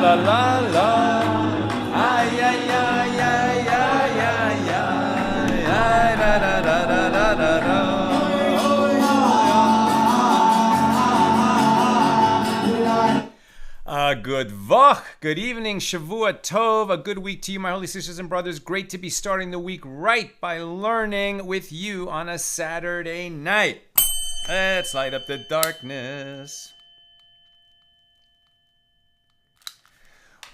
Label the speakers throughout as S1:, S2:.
S1: la la la. Ay, ay, ay, ay, ay, ay, ay, ay, da, da, da, da, da, da, da. Good vach, good evening, Shavua Tov, a good week to you, my holy sisters and brothers. Great to be starting the week right by learning with you on a Saturday night. Let's light up the darkness.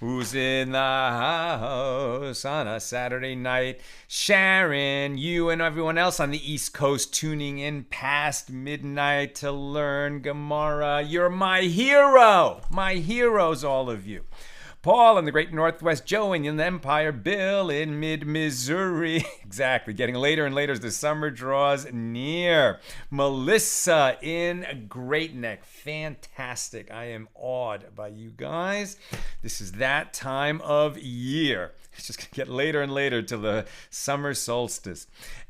S1: Who's in the house on a Saturday night? Sharon, you and everyone else on the East Coast tuning in past midnight to learn Gemara. You're my hero. My heroes, all of you. Paul in the Great Northwest, Joe in the Empire, Bill in mid-Missouri. Exactly, getting later and later as the summer draws near. Melissa in Great Neck. Fantastic. I am awed by you guys. This is that time of year. It's just going to get later and later till the summer solstice.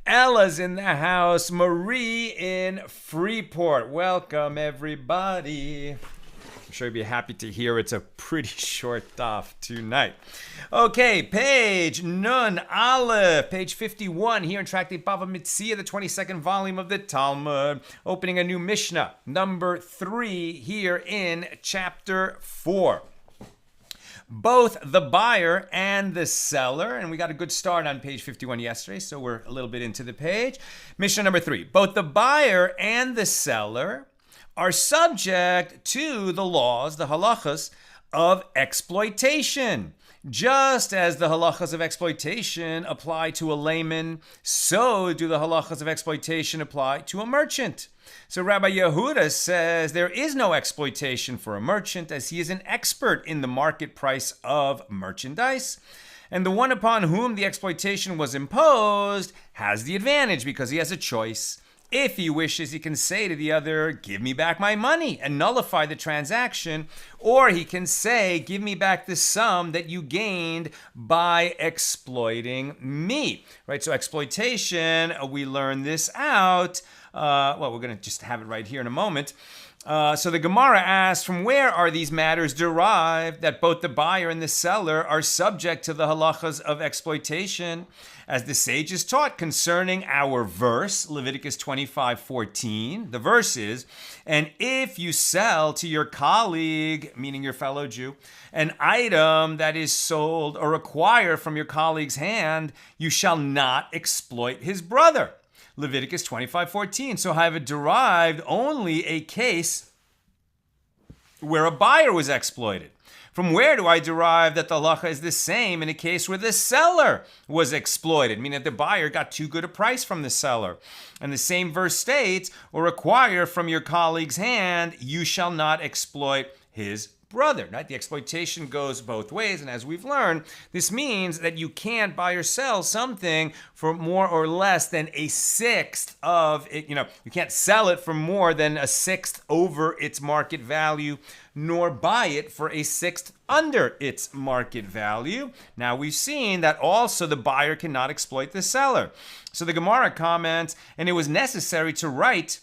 S1: Ella's in the house. Marie in Freeport. Welcome, everybody. I'm sure you'll be happy to hear it's a pretty short daf tonight. Okay, page Nun Aleph, page 51 here in Tractate Bava Metzia, the 22nd volume of the Talmud, opening a new Mishna, number 3 here in chapter 4. Both the buyer and the seller, and we got a good start on page 51 yesterday, so we're a little bit into the page. Mishnah number 3. Both the buyer and the seller are subject to the laws, the halachas, of exploitation. Just as the halachas of exploitation apply to a layman, so do the halachas of exploitation apply to a merchant. So Rabbi Yehuda says there is no exploitation for a merchant, as he is an expert in the market price of merchandise. And the one upon whom the exploitation was imposed has the advantage because he has a choice. If he wishes, he can say to the other, give me back my money and nullify the transaction. Or he can say, give me back the sum that you gained by exploiting me. Right? So exploitation, we learn this out. We're going to just have it right here in a moment. So the Gemara asks, from where are these matters derived that both the buyer and the seller are subject to the halachas of exploitation? As the sages taught concerning our verse, Leviticus 25:14, the verse is, and if you sell to your colleague, meaning your fellow Jew, an item that is sold or acquired from your colleague's hand, you shall not exploit his brother. Leviticus 25:14. So I have derived only a case where a buyer was exploited. From where do I derive that the halacha is the same in a case where the seller was exploited, meaning that the buyer got too good a price from the seller? And the same verse states, or acquire from your colleague's hand, you shall not exploit his brother. Right? The exploitation goes both ways, and as we've learned, this means that you can't buy or sell something for more or less than a sixth of it. You can't sell it for more than a sixth over its market value, nor buy it for a sixth under its market value. Now we've seen that also the buyer cannot exploit the seller. So the Gemara comments, and it was necessary to write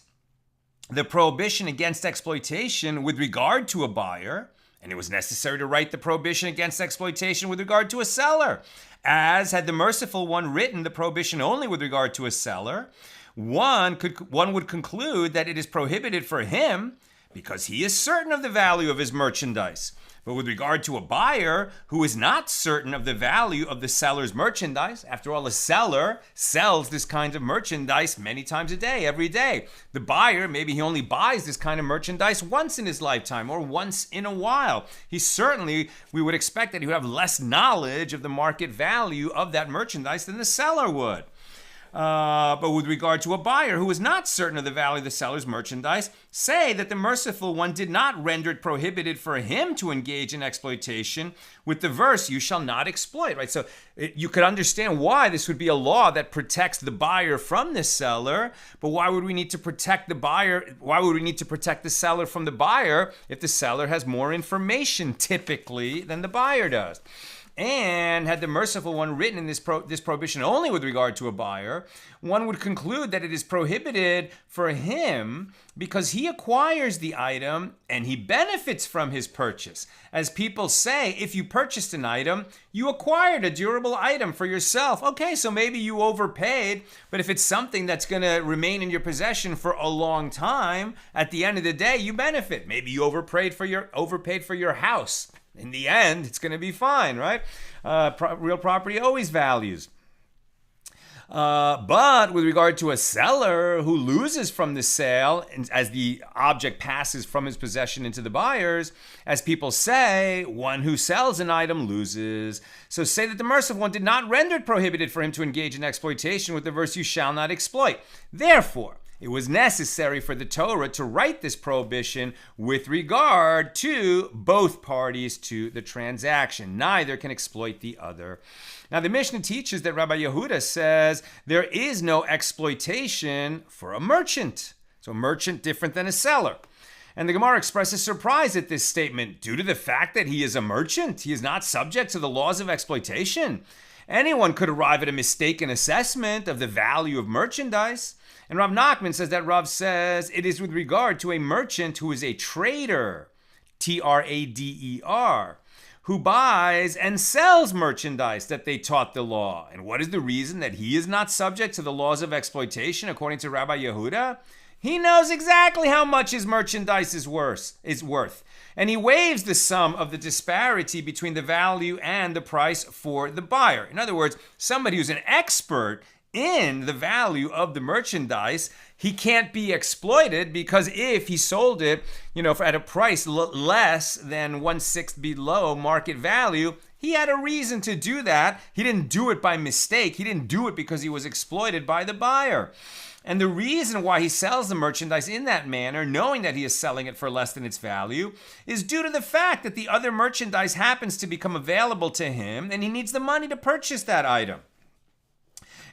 S1: the prohibition against exploitation with regard to a buyer, and it was necessary to write the prohibition against exploitation with regard to a seller. As had the merciful one written the prohibition only with regard to a seller, one would conclude that it is prohibited for him because he is certain of the value of his merchandise. But with regard to a buyer who is not certain of the value of the seller's merchandise, after all, a seller sells this kind of merchandise many times a day, every day. The buyer, maybe he only buys this kind of merchandise once in his lifetime or once in a while. We would expect that he would have less knowledge of the market value of that merchandise than the seller would. But with regard to a buyer who is not certain of the value of the seller's merchandise, say that the merciful one did not render it prohibited for him to engage in exploitation with the verse, you shall not exploit, right? So you could understand why this would be a law that protects the buyer from the seller, but why would we need to protect the buyer? Why would we need to protect the seller from the buyer if the seller has more information typically than the buyer does? And had the merciful one written in this prohibition only with regard to a buyer, one would conclude that it is prohibited for him because he acquires the item and he benefits from his purchase. As people say, if you purchased an item, you acquired a durable item for yourself. Okay, so maybe you overpaid, but if it's something that's going to remain in your possession for a long time, at the end of the day, you benefit. Maybe you overpaid for your house. In the end, it's going to be fine, right? Real property always values. But with regard to a seller who loses from the sale, as the object passes from his possession into the buyer's, as people say, one who sells an item loses. So say that the merciful one did not render it prohibited for him to engage in exploitation with the verse, you shall not exploit. Therefore, it was necessary for the Torah to write this prohibition with regard to both parties to the transaction. Neither can exploit the other. Now, the Mishnah teaches that Rabbi Yehuda says there is no exploitation for a merchant. So a merchant different than a seller. And the Gemara expresses surprise at this statement due to the fact that he is a merchant. He is not subject to the laws of exploitation. Anyone could arrive at a mistaken assessment of the value of merchandise. And Rav Nachman says that Rav says it is with regard to a merchant who is a trader, Trader, who buys and sells merchandise that they taught the law. And what is the reason that he is not subject to the laws of exploitation according to Rabbi Yehuda? He knows exactly how much his merchandise is worth. And he waives the sum of the disparity between the value and the price for the buyer. In other words, somebody who's an expert in the value of the merchandise, he can't be exploited because if he sold it, at a price less than 1/6 below market value, he had a reason to do that. He didn't do it by mistake. He didn't do it because he was exploited by the buyer. And the reason why he sells the merchandise in that manner, knowing that he is selling it for less than its value, is due to the fact that the other merchandise happens to become available to him and he needs the money to purchase that item.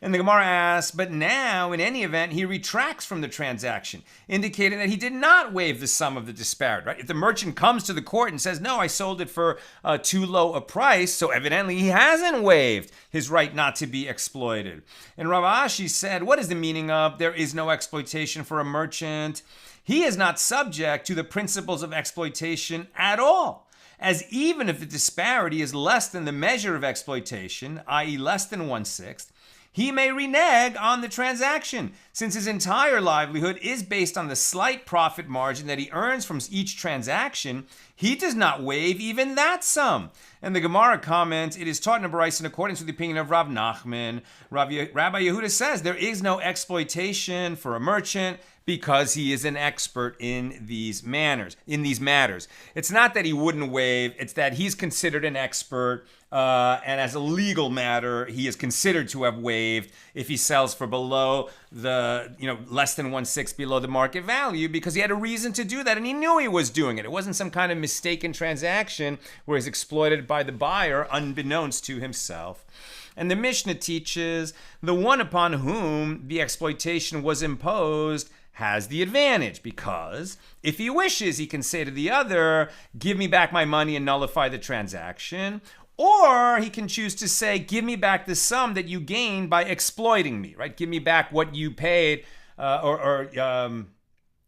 S1: And the Gemara asks, but now, in any event, he retracts from the transaction, indicating that he did not waive the sum of the disparity, right? If the merchant comes to the court and says, no, I sold it for too low a price, so evidently he hasn't waived his right not to be exploited. And Rav Ashi said, what is the meaning of there is no exploitation for a merchant? He is not subject to the principles of exploitation at all. As even if the disparity is less than the measure of exploitation, i.e. less than 1/6, he may renege on the transaction, since his entire livelihood is based on the slight profit margin that he earns from each transaction. He does not waive even that sum. And the Gemara comments, it is taught in a Baraisa in accordance with the opinion of Rav Nachman. Rabbi Yehuda says there is no exploitation for a merchant because he is an expert in these matters. It's not that he wouldn't waive, it's that he's considered an expert, and as a legal matter, he is considered to have waived if he sells for below the, less than 1/6 below the market value, because he had a reason to do that and he knew he was doing it. It wasn't some kind of mistaken transaction where he's exploited by the buyer unbeknownst to himself. And the Mishnah teaches the one upon whom the exploitation was imposed has the advantage, because if he wishes, he can say to the other, give me back my money and nullify the transaction. Or he can choose to say, give me back the sum that you gained by exploiting me, right? Give me back what you paid, if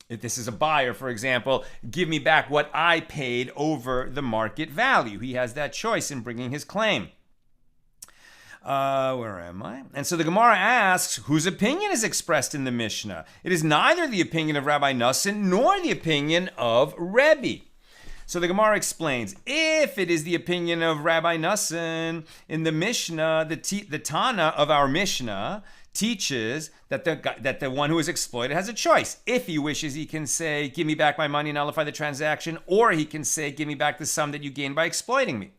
S1: this is a buyer, for example, give me back what I paid over the market value. He has that choice in bringing his claim. Where am I? And so the Gemara asks, whose opinion is expressed in the Mishnah? It is neither the opinion of Rabbi Nassan nor the opinion of Rebbe. So the Gemara explains, if it is the opinion of Rabbi Nassan in the Mishnah, the Tana of our Mishnah teaches that the one who is exploited has a choice. If he wishes, he can say, give me back my money and nullify the transaction, or he can say, give me back the sum that you gained by exploiting me.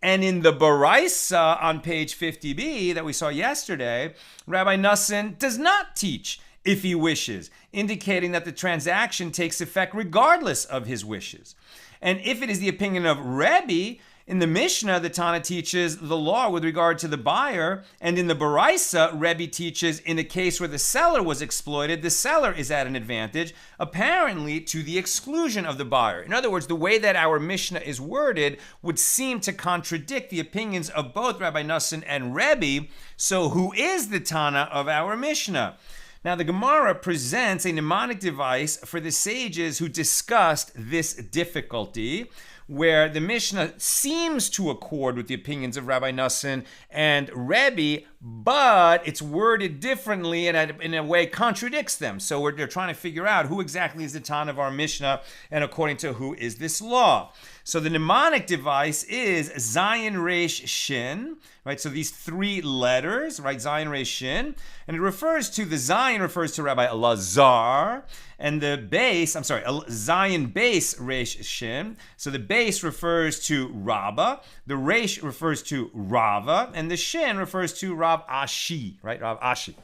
S1: And in the Baraisa on page 50b that we saw yesterday, Rabbi Nassan does not teach if he wishes, indicating that the transaction takes effect regardless of his wishes. And if it is the opinion of Rebbe, In the Mishnah, the Tana teaches the law with regard to the buyer, and in the Baraisa, Rebbe teaches in a case where the seller was exploited, the seller is at an advantage, apparently to the exclusion of the buyer. In other words, the way that our Mishnah is worded would seem to contradict the opinions of both Rabbi Nassan and Rebbe. So who is the Tana of our Mishnah? Now, the Gemara presents a mnemonic device for the sages who discussed this difficulty, where the Mishnah seems to accord with the opinions of Rabbi Nassan and Rebbe, but it's worded differently and in a way contradicts them. So they're trying to figure out who exactly is the Tana of our Mishnah and according to who is this law. So the mnemonic device is Zayin Reish Shin, right? So these three letters, right? Zayin Reish Shin, and it refers to, the Zayin refers to Rabbi Elazar, and the base, Zayin base Reish Shin. So the base refers to Rabbah, the Reish refers to Rava, and the Shin refers to Rav Ashi, right? Rav Ashi.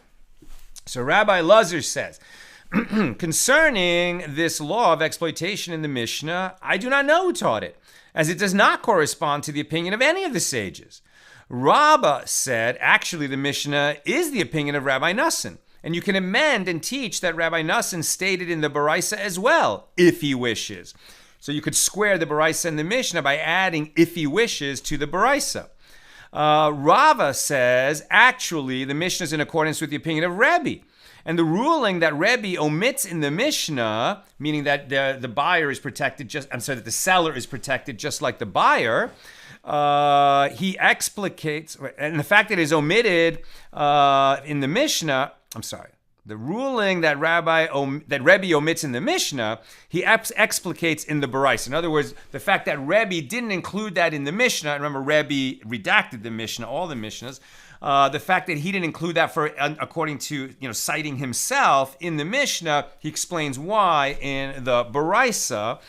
S1: So Rabbi Elazar says, concerning this law of exploitation in the Mishnah, I do not know who taught it, as it does not correspond to the opinion of any of the sages. Rabbah said, actually, the Mishnah is the opinion of Rabbi Nassan, and you can amend and teach that Rabbi Nassan stated in the Baraisa as well, if he wishes. So you could square the Baraisa and the Mishnah by adding if he wishes to the Baraisa. Rava says, actually, the Mishnah is in accordance with the opinion of Rebbe. And the ruling that Rebbe omits in the Mishnah, meaning that the buyer is protected that the seller is protected just like the buyer, he explicates, and the fact that it is omitted in the Mishnah, the ruling that Rebbe omits in the Mishnah, he explicates in the Baraisa. In other words, the fact that Rebbe didn't include that in the Mishnah, remember Rebbe redacted the Mishnah, all the Mishnahs, the fact that he didn't include that according to citing himself in the Mishnah, he explains why in the Baraisa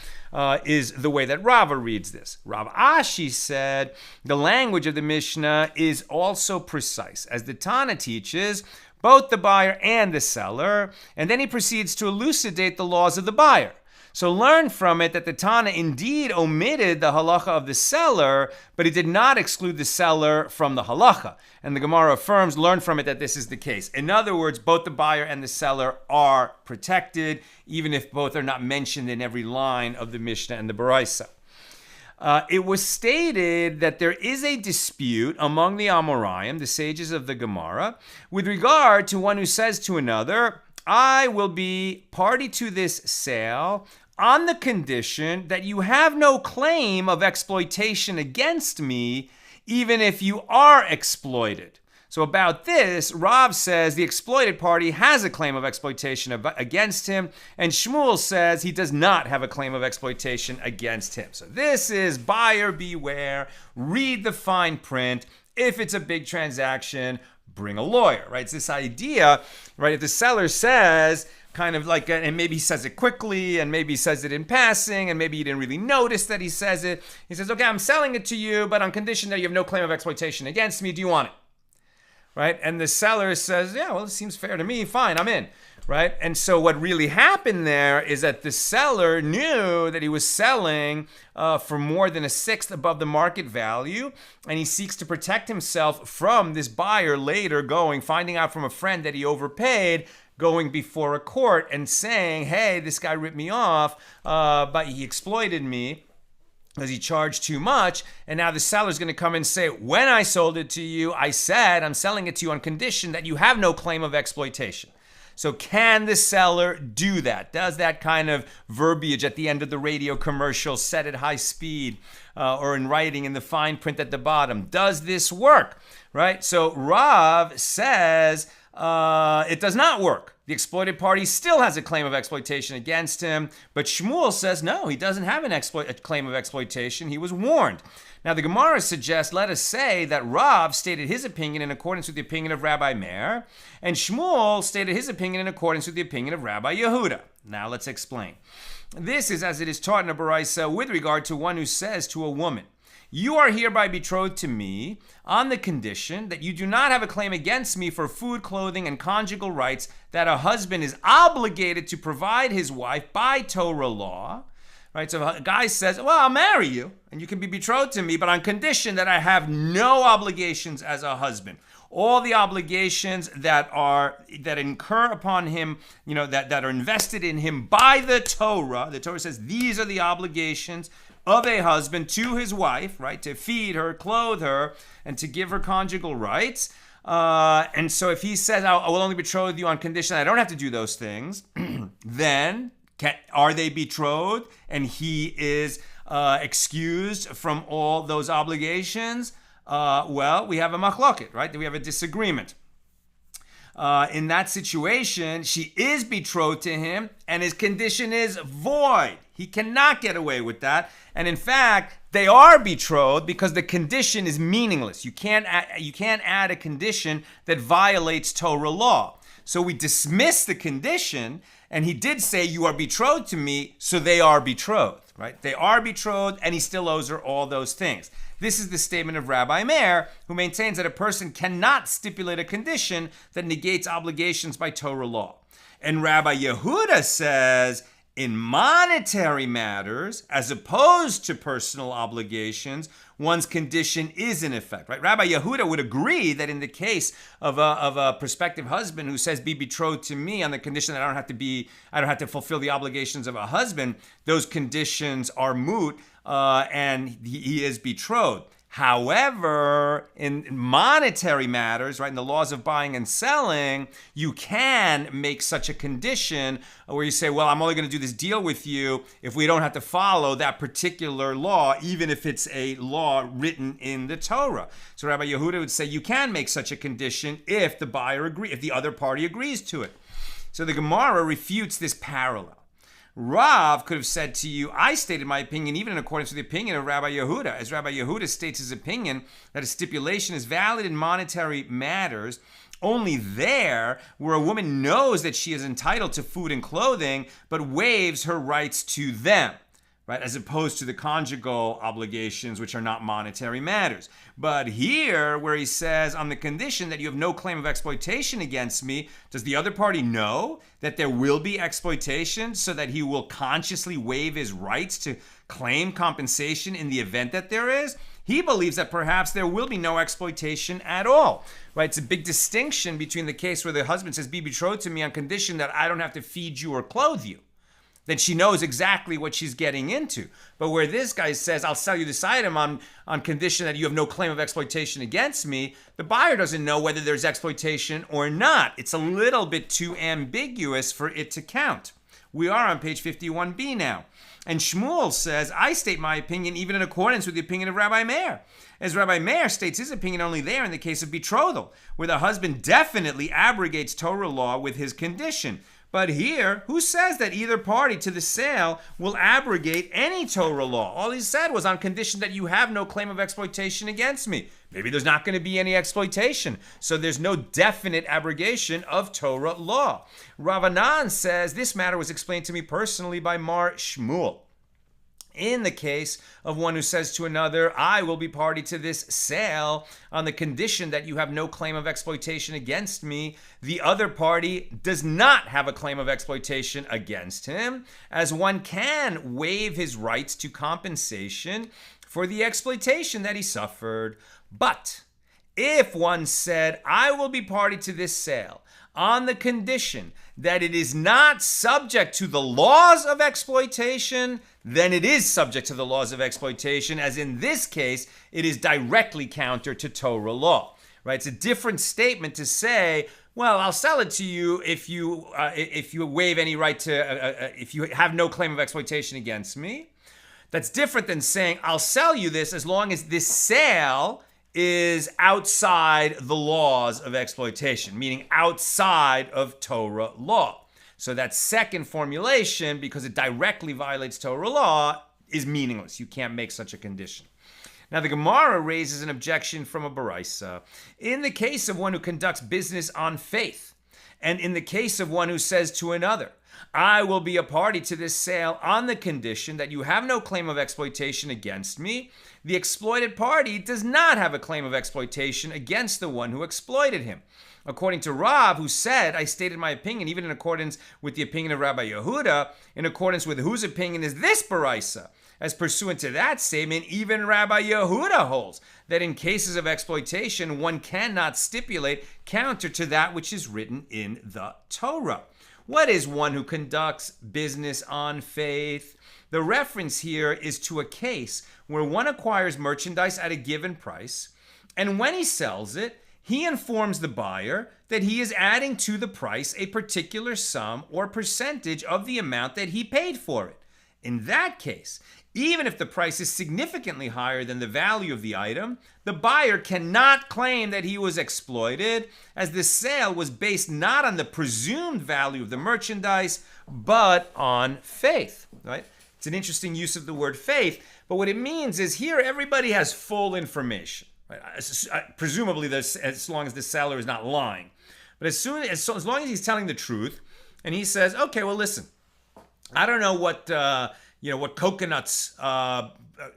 S1: is the way that Rava reads this. Rav Ashi said the language of the Mishnah is also precise, as the Tana teaches both the buyer and the seller, and then he proceeds to elucidate the laws of the buyer. So learn from it that the Tana indeed omitted the halacha of the seller, but he did not exclude the seller from the halacha. And the Gemara affirms, learn from it that this is the case. In other words, both the buyer and the seller are protected, even if both are not mentioned in every line of the Mishnah and the Baraisa. It was stated that there is a dispute among the Amoraim, the sages of the Gemara, with regard to one who says to another, I will be party to this sale on the condition that you have no claim of exploitation against me, even if you are exploited. So about this, Rav says the exploited party has a claim of exploitation against him, and Shmuel says he does not have a claim of exploitation against him. So this is buyer beware, read the fine print. If it's a big transaction, bring a lawyer, right? It's this idea, right? If the seller says, kind of like, and maybe he says it quickly, and maybe he says it in passing, and maybe you didn't really notice that he says it. He says, okay, I'm selling it to you, but on condition that you have no claim of exploitation against me. Do you want it? Right? And the seller says, yeah, well, it seems fair to me. Fine, I'm in. Right? And so what really happened there is that the seller knew that he was selling for more than a sixth above the market value, and he seeks to protect himself from this buyer later finding out from a friend that he overpaid, going before a court and saying, hey, this guy ripped me off, but he exploited me because he charged too much. And now the seller's going to come and say, when I sold it to you, I said I'm selling it to you on condition that you have no claim of exploitation. So can the seller do that? Does that kind of verbiage at the end of the radio commercial, set at high speed, or in writing in the fine print at the bottom, does this work? Right? So Rav says it does not work. The exploited party still has a claim of exploitation against him, but Shmuel says no, he doesn't have a claim of exploitation. He was warned. Now the Gemara suggests, let us say that Rav stated his opinion in accordance with the opinion of Rabbi Meir, and Shmuel stated his opinion in accordance with the opinion of Rabbi Yehuda. Now let's explain. This is as it is taught in a Baraisa with regard to one who says to a woman, you are hereby betrothed to me on the condition that you do not have a claim against me for food, clothing, and conjugal rights that a husband is obligated to provide his wife by Torah law. right? So a guy says, well, I'll marry you and you can be betrothed to me, but on condition that I have no obligations as a husband. All the obligations that incur upon him, that are invested in him by the Torah. The Torah says these are the obligations of a husband to his wife, right? To feed her, clothe her, and to give her conjugal rights. And so if he says, I will only betroth you on condition I don't have to do those things, then are they betrothed and he is excused from all those obligations? Well, we have a machloket, right? We have a disagreement. In that situation, she is betrothed to him and his condition is void. He cannot get away with that. And in fact, they are betrothed because the condition is meaningless. You can't add a condition that violates Torah law. So we dismiss the condition, and he did say, you are betrothed to me, so they are betrothed, right? They are betrothed, and he still owes her all those things. This is the statement of Rabbi Meir, who maintains that a person cannot stipulate a condition that negates obligations by Torah law. And Rabbi Yehuda says, in monetary matters, as opposed to personal obligations, one's condition is in effect, right? Rabbi Yehuda would agree that in the case of a prospective husband who says, be betrothed to me on the condition that I don't have to fulfill the obligations of a husband, those conditions are moot, and he is betrothed. However, in monetary matters, right, in the laws of buying and selling, you can make such a condition where you say, well, I'm only going to do this deal with you if we don't have to follow that particular law, even if it's a law written in the Torah. So Rabbi Yehuda would say you can make such a condition if if the other party agrees to it. So the Gemara refutes this parallel. Rav could have said to you, I stated my opinion even in accordance with the opinion of Rabbi Yehuda. As Rabbi Yehuda states his opinion that a stipulation is valid in monetary matters only there where a woman knows that she is entitled to food and clothing but waives her rights to them, right? As opposed to the conjugal obligations, which are not monetary matters. But here, where he says, on the condition that you have no claim of exploitation against me, does the other party know that there will be exploitation so that he will consciously waive his rights to claim compensation in the event that there is? He believes that perhaps there will be no exploitation at all, right? It's a big distinction between the case where the husband says, be betrothed to me on condition that I don't have to feed you or clothe you. Then she knows exactly what she's getting into. But where this guy says, I'll sell you this item on condition that you have no claim of exploitation against me, the buyer doesn't know whether there's exploitation or not. It's a little bit too ambiguous for it to count. We are on page 51b now. And Shmuel says, I state my opinion even in accordance with the opinion of Rabbi Meir. As Rabbi Meir states his opinion only there in the case of betrothal, where the husband definitely abrogates Torah law with his condition. But here, who says that either party to the sale will abrogate any Torah law? All he said was on condition that you have no claim of exploitation against me. Maybe there's not going to be any exploitation, so there's no definite abrogation of Torah law. Ravanan says this matter was explained to me personally by Mar Shmuel. In the case of one who says to another, I will be party to this sale on the condition that you have no claim of exploitation against me, the other party does not have a claim of exploitation against him, as one can waive his rights to compensation for the exploitation that he suffered. But if one said, I will be party to this sale on the condition that it is not subject to the laws of exploitation, then it is subject to the laws of exploitation, as in this case, it is directly counter to Torah law, right? It's a different statement to say, well, I'll sell it to you if you waive any right to, if you have no claim of exploitation against me. That's different than saying, I'll sell you this as long as this sale is outside the laws of exploitation, meaning outside of Torah law. So that second formulation, because it directly violates Torah law, is meaningless. You can't make such a condition. Now the Gemara raises an objection from a Baraisa. In the case of one who conducts business on faith, and in the case of one who says to another, I will be a party to this sale on the condition that you have no claim of exploitation against me, the exploited party does not have a claim of exploitation against the one who exploited him. according to Rav, who said, I stated my opinion, even in accordance with the opinion of Rabbi Yehuda, in accordance with whose opinion is this baraisa? As pursuant to that statement, even Rabbi Yehuda holds that in cases of exploitation, one cannot stipulate counter to that which is written in the Torah. What is one who conducts business on faith? The reference here is to a case where one acquires merchandise at a given price, and when he sells it, he informs the buyer that he is adding to the price a particular sum or percentage of the amount that he paid for it. In that case, even if the price is significantly higher than the value of the item, the buyer cannot claim that he was exploited, as the sale was based not on the presumed value of the merchandise, but on faith, right? It's an interesting use of the word faith, but what it means is here everybody has full information, right? Presumably, as long as the seller is not lying. But as long as he's telling the truth, and he says, okay, well, listen, I don't know what coconuts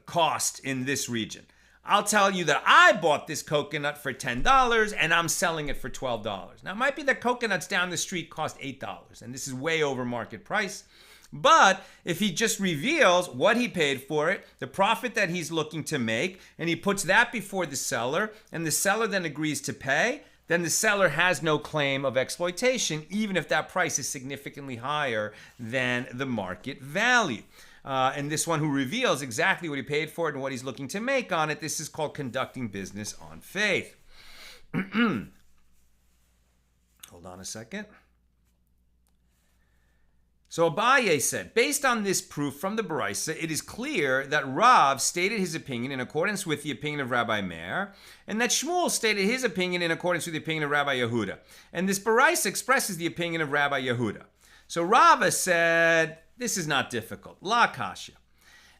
S1: cost in this region. I'll tell you that I bought this coconut for $10 and I'm selling it for $12. Now, it might be that coconuts down the street cost $8, and this is way over market price. But if he just reveals what he paid for it, the profit that he's looking to make, and he puts that before the seller, and the seller then agrees to pay, then the seller has no claim of exploitation, even if that price is significantly higher than the market value. And this one who reveals exactly what he paid for it and what he's looking to make on it, this is called conducting business on faith. Hold on a second. So Abaye said, based on this proof from the Baraisa, it is clear that Rav stated his opinion in accordance with the opinion of Rabbi Meir, and that Shmuel stated his opinion in accordance with the opinion of Rabbi Yehuda. And this Baraisa expresses the opinion of Rabbi Yehuda. So Rava said, this is not difficult. La kasha.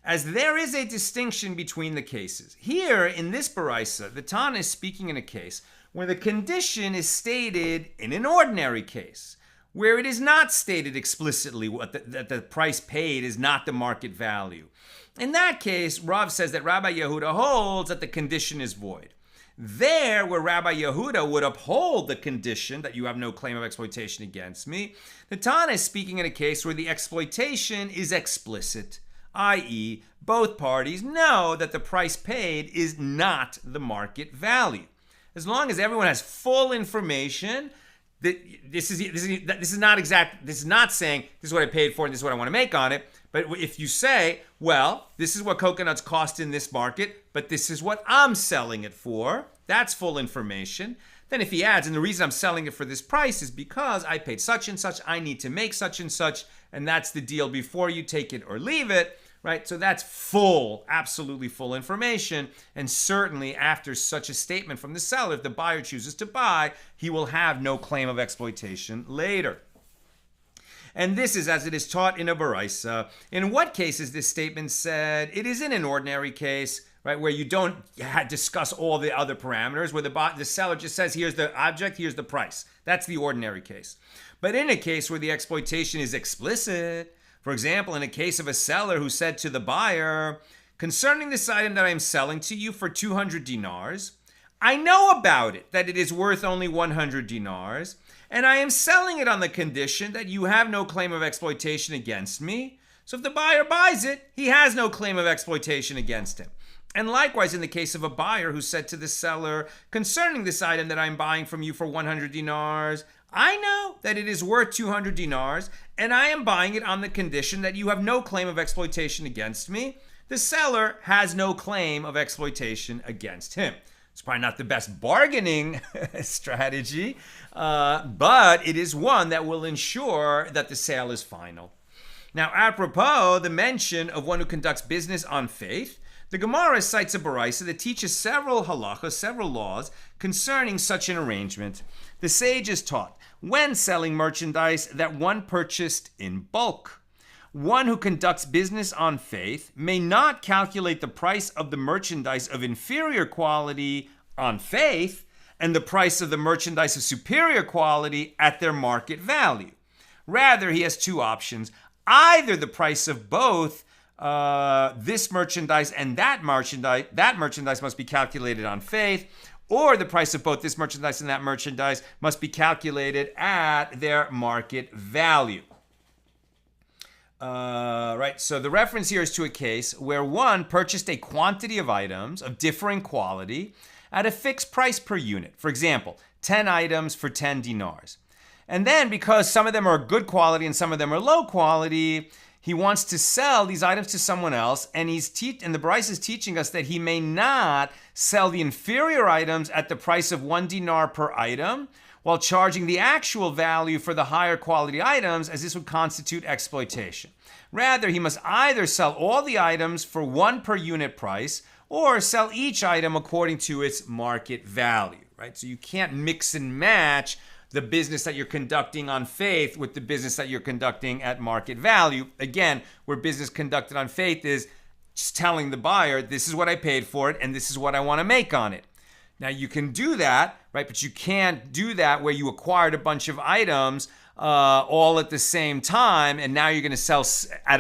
S1: As there is a distinction between the cases. Here, in this Baraisa, the Tana is speaking in a case where the condition is stated in an ordinary case, where it is not stated explicitly that the price paid is not the market value. In that case, Rav says that Rabbi Yehuda holds that the condition is void. There, where Rabbi Yehuda would uphold the condition that you have no claim of exploitation against me, the Tana is speaking in a case where the exploitation is explicit, i.e., both parties know that the price paid is not the market value. As long as everyone has full information, this is not saying this is what I paid for and this is what I want to make on it. But if you say, well, this is what coconuts cost in this market, but this is what I'm selling it for, that's full information. Then if he adds, and the reason I'm selling it for this price is because I paid such and such, I need to make such and such, and that's the deal before you take it or leave it, right? So that's full, absolutely full information. And certainly after such a statement from the seller, if the buyer chooses to buy, he will have no claim of exploitation later. And this is as it is taught in a Baraisa. In what case is this statement said? It is in an ordinary case, right, where you don't discuss all the other parameters, where the seller just says, here's the object, here's the price. That's the ordinary case. But in a case where the exploitation is explicit, for example, in a case of a seller who said to the buyer, concerning this item that I am selling to you for 200 dinars, I know about it, that it is worth only 100 dinars, and I am selling it on the condition that you have no claim of exploitation against me. So if the buyer buys it, he has no claim of exploitation against him. And likewise, in the case of a buyer who said to the seller, concerning this item that I'm buying from you for 100 dinars, I know that it is worth 200 dinars, and I am buying it on the condition that you have no claim of exploitation against me. The seller has no claim of exploitation against him. It's probably not the best bargaining strategy, but it is one that will ensure that the sale is final. Now, apropos the mention of one who conducts business on faith, the Gemara cites a Baraisa that teaches several halachas, several laws concerning such an arrangement. The sages taught, when selling merchandise that one purchased in bulk, one who conducts business on faith may not calculate the price of the merchandise of inferior quality on faith and the price of the merchandise of superior quality at their market value. Rather, he has two options. Either the price of both this merchandise and that merchandise must be calculated on faith, or the price of both this merchandise and that merchandise must be calculated at their market value. Right, so the reference here is to a case where one purchased a quantity of items of differing quality at a fixed price per unit. For example, 10 items for 10 dinars. And then because some of them are good quality and some of them are low quality, he wants to sell these items to someone else, and and the Bryce is teaching us that he may not sell the inferior items at the price of 1 dinar per item, while charging the actual value for the higher quality items, as this would constitute exploitation. Rather, he must either sell all the items for 1 per unit price, or sell each item according to its market value, right? So you can't mix and match the business that you're conducting on faith with the business that you're conducting at market value. Again, where business conducted on faith is just telling the buyer, this is what I paid for it and this is what I want to make on it. Now you can do that, right? But you can't do that where you acquired a bunch of items all at the same time, and now you're going to sell at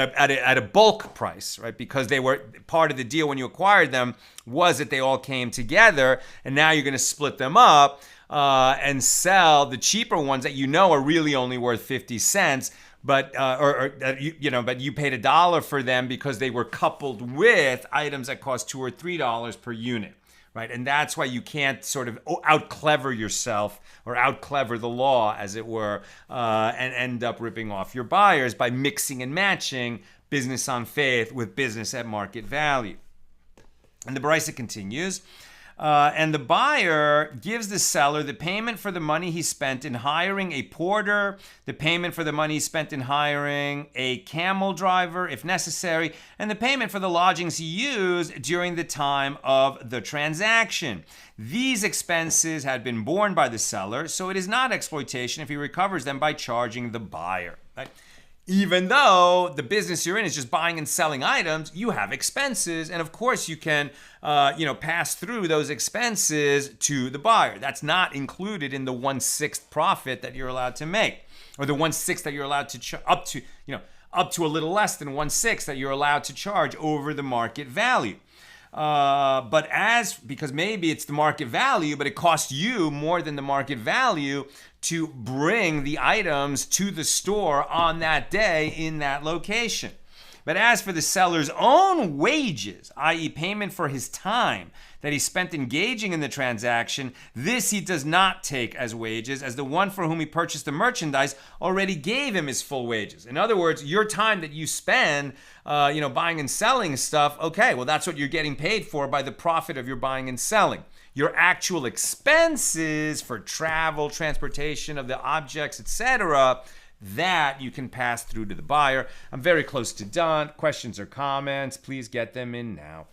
S1: a bulk price, right? Because they were part of the deal when you acquired them was that they all came together, and now you're going to split them up and sell the cheaper ones that you know are really only worth 50 cents. But but you paid $1 for them because they were coupled with items that cost $2 or $3 per unit. Right, and that's why you can't sort of out-clever yourself or out-clever the law, as it were, and end up ripping off your buyers by mixing and matching business on faith with business at market value. And the Brisa continues, and the buyer gives the seller the payment for the money he spent in hiring a porter, the payment for the money he spent in hiring a camel driver, if necessary, and the payment for the lodgings he used during the time of the transaction. These expenses had been borne by the seller, so it is not exploitation if he recovers them by charging the buyer. Right? Even though the business you're in is just buying and selling items, you have expenses, and of course you can, pass through those expenses to the buyer. That's not included in the 1/6 profit that you're allowed to make, or the 1/6 that you're allowed to up to a little less than 1/6 that you're allowed to charge over the market value. Because maybe it's the market value, but it costs you more than the market value to bring the items to the store on that day in that location. But as for the seller's own wages, i.e. payment for his time that he spent engaging in the transaction, this he does not take as wages, as the one for whom he purchased the merchandise already gave him his full wages. In other words, your time that you spend, buying and selling stuff, okay, well, that's what you're getting paid for by the profit of your buying and selling. Your actual expenses for travel, transportation of the objects, etc., that you can pass through to the buyer. I'm very close to done. Questions or comments, please get them in now.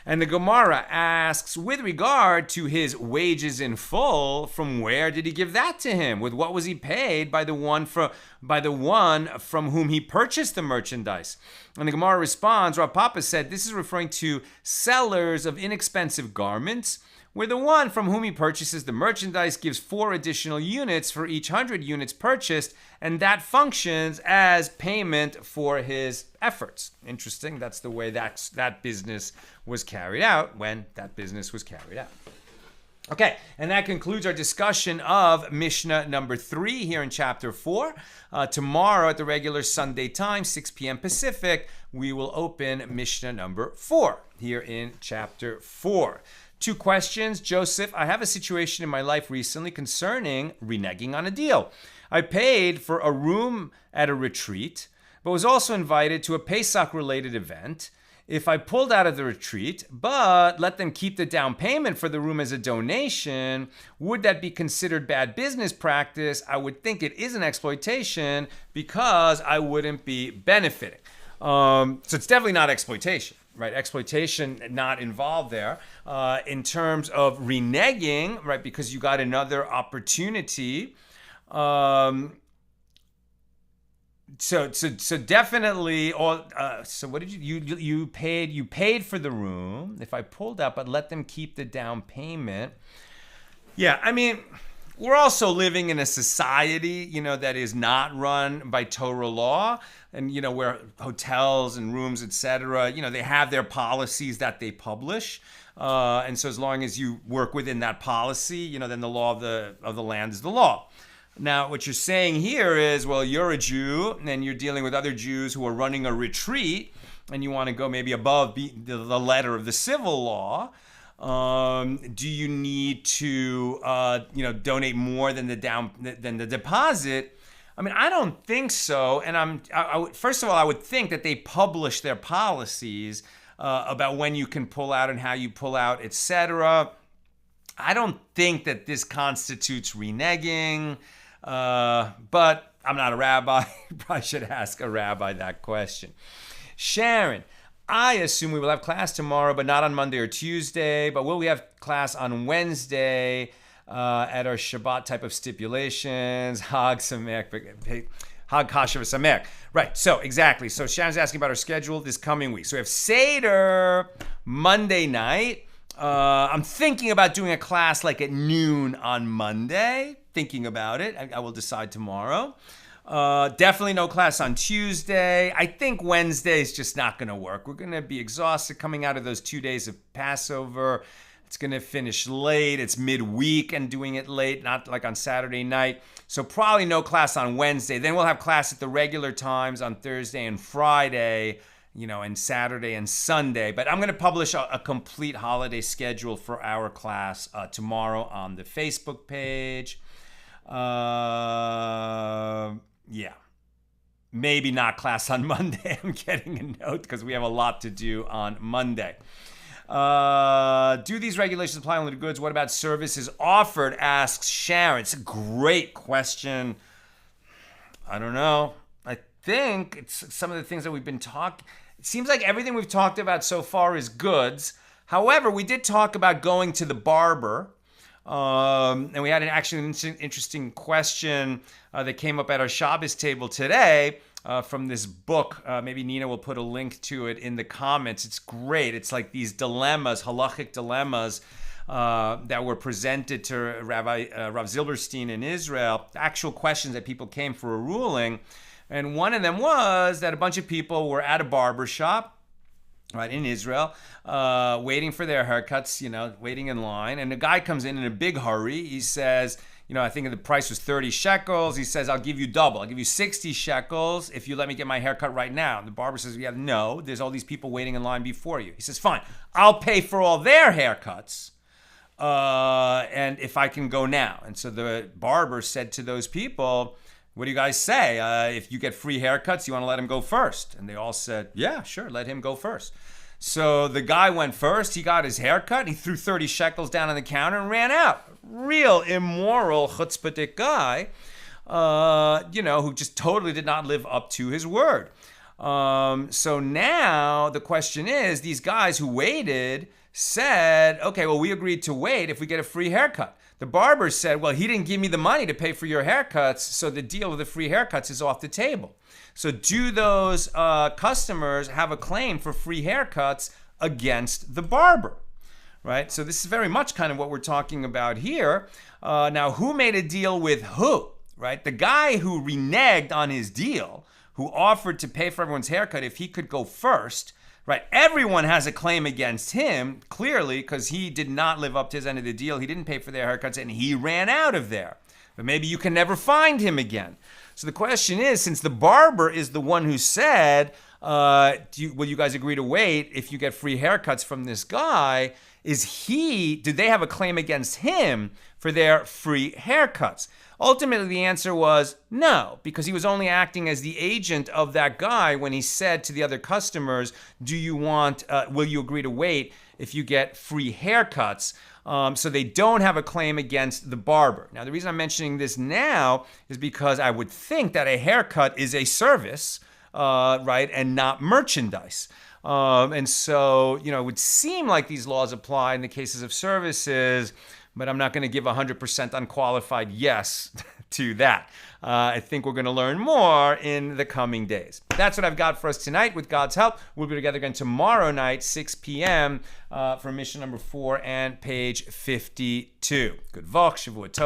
S1: And the Gemara asks, with regard to his wages in full, from where did he give that to him? With what was he paid by the one from whom he purchased the merchandise? And the Gemara responds, Rav Papa said, this is referring to sellers of inexpensive garments, where the one from whom he purchases the merchandise gives 4 additional units for each 100 units purchased, and that functions as payment for his efforts. Interesting. That's the way that business was carried out when that business was carried out. Okay, and that concludes our discussion of Mishnah number 3 here in chapter 4. Tomorrow at the regular Sunday time, 6 p.m. Pacific, we will open Mishnah number 4 here in chapter 4. 2 questions. Joseph, I have a situation in my life recently concerning reneging on a deal. I paid for a room at a retreat, but was also invited to a Pesach-related event. If I pulled out of the retreat, but let them keep the down payment for the room as a donation, would that be considered bad business practice? I would think it is an exploitation because I wouldn't be benefiting. So it's definitely not exploitation. Right, exploitation not involved there. In terms of reneging, right, because you got another opportunity. So definitely. So what did you paid for the room? If I pulled out, but let them keep the down payment. Yeah, I mean, we're also living in a society, that is not run by Torah law, and where hotels and rooms, etc., they have their policies that they publish, and so as long as you work within that policy, then the law of the land is the law. Now, what you're saying here is, well, you're a Jew and you're dealing with other Jews who are running a retreat, and you want to go maybe above the letter of the civil law. Do you need to, donate more than the deposit? I mean, I don't think so. And first of all, I would think that they publish their policies about when you can pull out and how you pull out, etc. I don't think that this constitutes reneging. But I'm not a rabbi. Probably should ask a rabbi that question. Sharon, I assume we will have class tomorrow, but not on Monday or Tuesday. But will we have class on Wednesday at our Shabbat type of stipulations? Hag Sameach, Hag Kasher Sameach. Right, so exactly. So Sharon's asking about our schedule this coming week. So we have Seder Monday night. I'm thinking about doing a class like at noon on Monday. Thinking about it. I will decide tomorrow. Definitely no class on Tuesday. I think Wednesday is just not going to work. We're going to be exhausted coming out of those 2 days of Passover. It's going to finish late. It's midweek and doing it late, not like on Saturday night. So probably no class on Wednesday. Then we'll have class at the regular times on Thursday and Friday, and Saturday and Sunday. But I'm going to publish a complete holiday schedule for our class tomorrow on the Facebook page. Maybe not class on Monday. I'm getting a note because we have a lot to do on Monday. Do these regulations apply only to goods? What about services offered? Asks Sharon. It's a great question. I don't know. I think it's some of the things that we've been talking. It seems like everything we've talked about so far is goods. However, we did talk about going to the barber. And we had an interesting question that came up at our Shabbos table today from this book. Maybe Nina will put a link to it in the comments. It's great. It's like these dilemmas, halachic dilemmas that were presented to Rav Zilberstein in Israel, actual questions that people came for a ruling. And one of them was that a bunch of people were at a barber shop, right, in Israel, waiting for their haircuts, waiting in line. And a guy comes in a big hurry. He says, I think the price was 30 shekels. He says, I'll give you double. I'll give you 60 shekels if you let me get my haircut right now. And the barber says, no, there's all these people waiting in line before you. He says, fine, I'll pay for all their haircuts. And if I can go now. And so the barber said to those people, what do you guys say? If you get free haircuts, you want to let him go first? And they all said, yeah, sure, let him go first. So the guy went first. He got his haircut. He threw 30 shekels down on the counter and ran out. Real immoral, chutzpahdik guy, who just totally did not live up to his word. So now the question is, these guys who waited said, okay, well, we agreed to wait if we get a free haircut. The barber said, well, he didn't give me the money to pay for your haircuts, so the deal with the free haircuts is off the table. So do those customers have a claim for free haircuts against the barber? Right? So this is very much kind of what we're talking about here. Now, who made a deal with who? Right? The guy who reneged on his deal, who offered to pay for everyone's haircut if he could go first, right? Everyone has a claim against him, clearly, because he did not live up to his end of the deal. He didn't pay for their haircuts, and he ran out of there. But maybe you can never find him again. So the question is, since the barber is the one who said, will you guys agree to wait if you get free haircuts from this guy? Do they have a claim against him for their free haircuts? Ultimately, the answer was no, because he was only acting as the agent of that guy when he said to the other customers, will you agree to wait if you get free haircuts? So they don't have a claim against the barber. Now, the reason I'm mentioning this now is because I would think that a haircut is a service, right, and not merchandise. And so, it would seem like these laws apply in the cases of services, but I'm not going to give 100% unqualified yes to that. I think we're going to learn more in the coming days. That's what I've got for us tonight. With God's help, we'll be together again tomorrow night, 6 p.m. For mission number 4 and page 52. Good Vok, Shavua Tov.